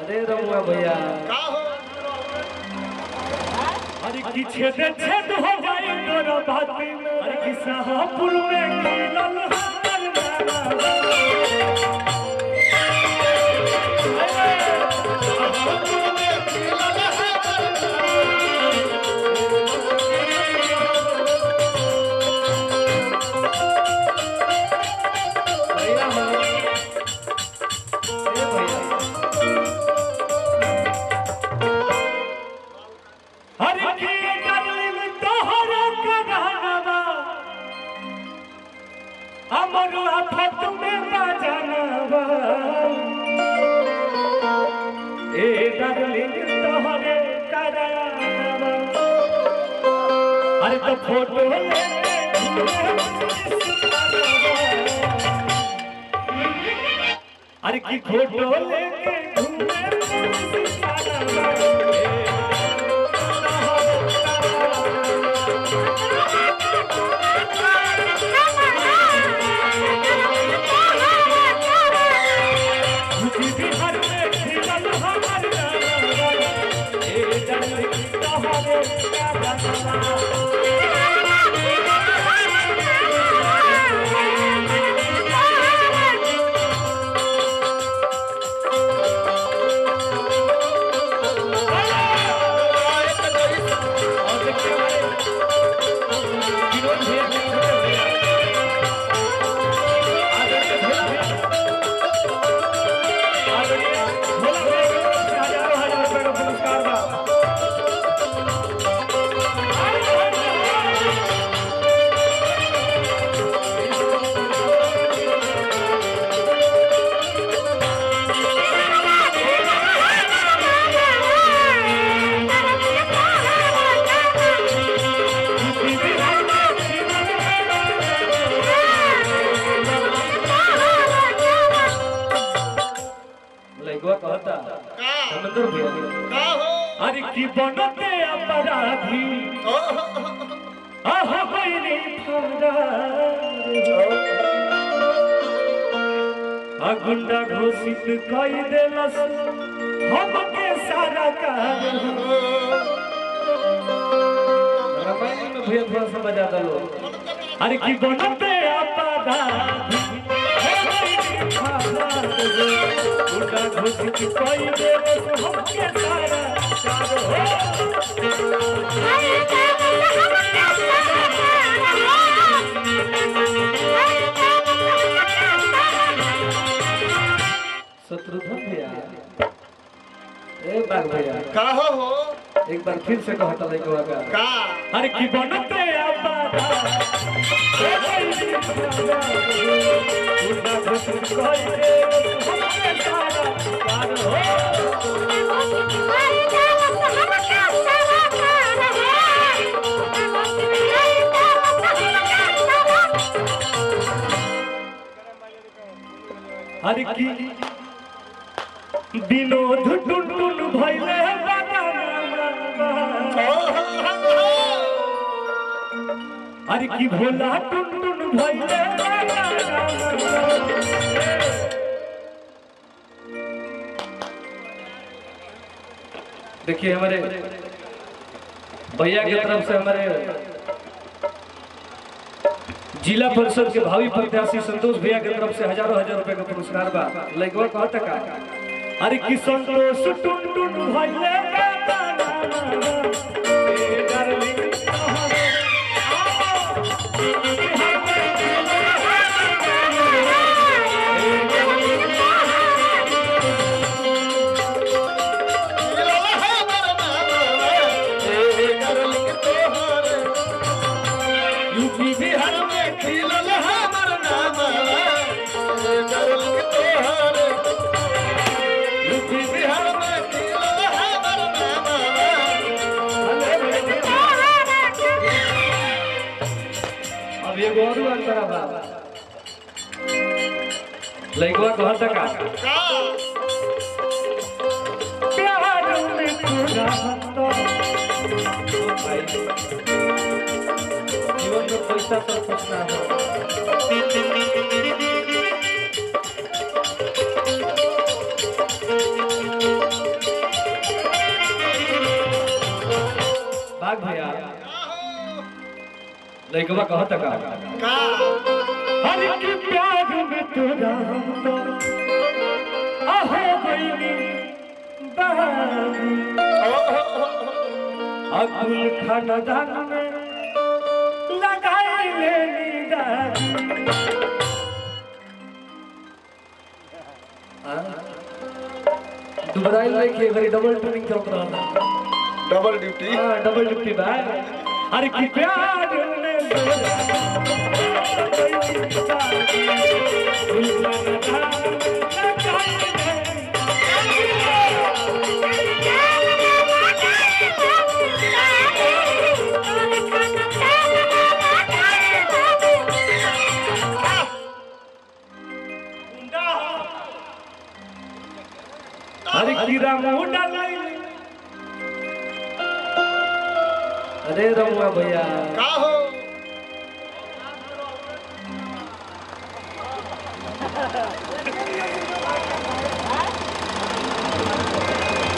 अरे रमुआ भैया का हो अरे की छेद छेद हो जाए तोरा बात में अरे की शाहपुर में खिलल हमर नामा अरे तो फोटो अरे की फोटो लेके अरे की बनते अपराधी आह कोई गुंडा घोषित कई देलस हमके सारा कार भैया थोड़ा सा बजा दलो अरे की बनते अपराधी गुंडा घोषित कई देलस हमके सारा शत्रुघ्न भैया एक बार भैया का हो एक बार फिर से कहता लइकवा का अरे की बनते आबादा गुंडा घोषित कई देलस हमके सारा कार अरे की विनोद टुनटुन भइले अरे की भोला टुनटुन भइले देखिए हमारे भैया की तरफ से हमारे जिला परिषद के भावी प्रत्याशी संतोष भैया की तरफ से हजारों हजार रुपए का पुरस्कार बा लइकवा कहता का अरे की संतोष टुनटुन भइले लइकवा कहता का प्यार में तोरा जीवन में पैसा तो कुछ ना हो लइकवा कहत का हर के प्यार में तोरा हम तो आहो गईनी बहानी अकुल खानदान में लगाई लेनी दानी दुबराई लाइक है वेरी डबल ट्यूनिंग चल रहा डबल ड्यूटी डबल ड्यूटी भाई अरे की प्यार में अरे कीड़ा मुंडा अरे रमुआ भैया का हो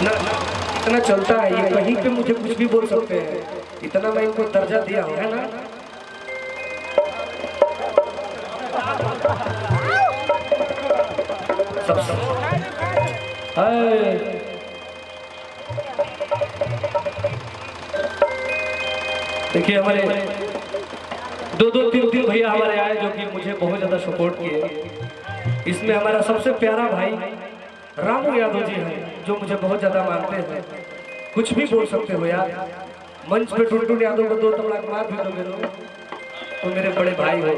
ना इतना चलता है ये कहीं पे मुझे कुछ भी बोल सकते हैं इतना मैं इनको दर्जा दिया हूँ है ना सब देखिए हमारे दो तीन भैया हमारे आए जो कि मुझे बहुत ज्यादा सपोर्ट किए। इसमें हमारा सबसे प्यारा भाई रामू यादव जी हैं जो मुझे बहुत ज्यादा मानते हैं। कुछ भी बोल सकते हो यार, मंच पे टुनटुन यादव को 2 तबला मार भी दोगे तो मेरे बड़े भाई हो।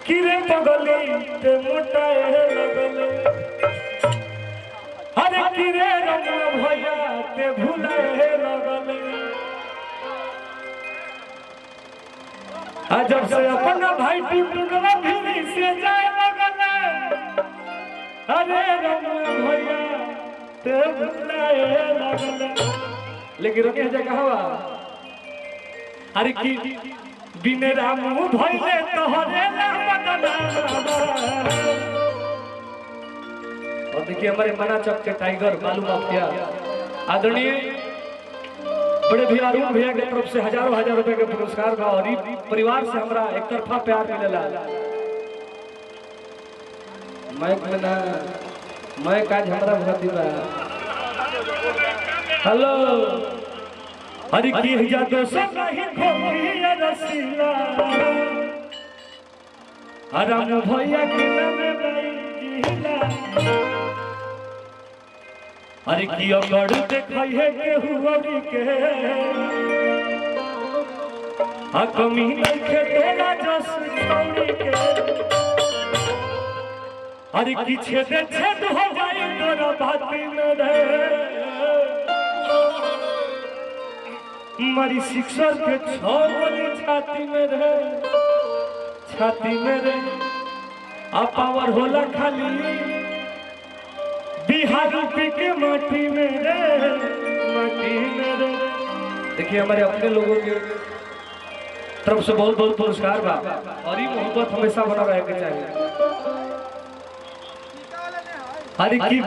किरे पगली ते मोटा लगले अरे किरे रामू भैया ते भूले लगले जब से अपना भाई टुनटुनवा भी से जाए लगले अरे रामू भैया ते भूले लगले। लेकिन रखे जगह हवा अरे की बिने रामू भैले तोहरे बदला। और देखिए हमारे मनाचक के टाइगर बालू माफिया आदरणीय बड़े भैया अरुण भैया की तरफ से हजारों रुपए के पुरस्कार का और परिवार से हमारा एक तरफा प्यार मिलेला। मैं ना मैं काज हमारा भरती बा हेलो हरि की जादो से नहीं खोखिया रसीला राम भैया के नाम में कीला अरे की अगड़ देखई है के हुआरी के आ कमी नहीं तोला जस छौरी के अरे की छेद हो जाए तोरा बाती में रे मरी शिक्षक के 6 गोली छाती में रे आ पावर होला खाली बिहार के माटी में रे। देखिए हमारे अपने लोगों के तरफ से बहुत पुरस्कार बा और ये मोहब्बत हमेशा बना रहे के चाहिए। हर की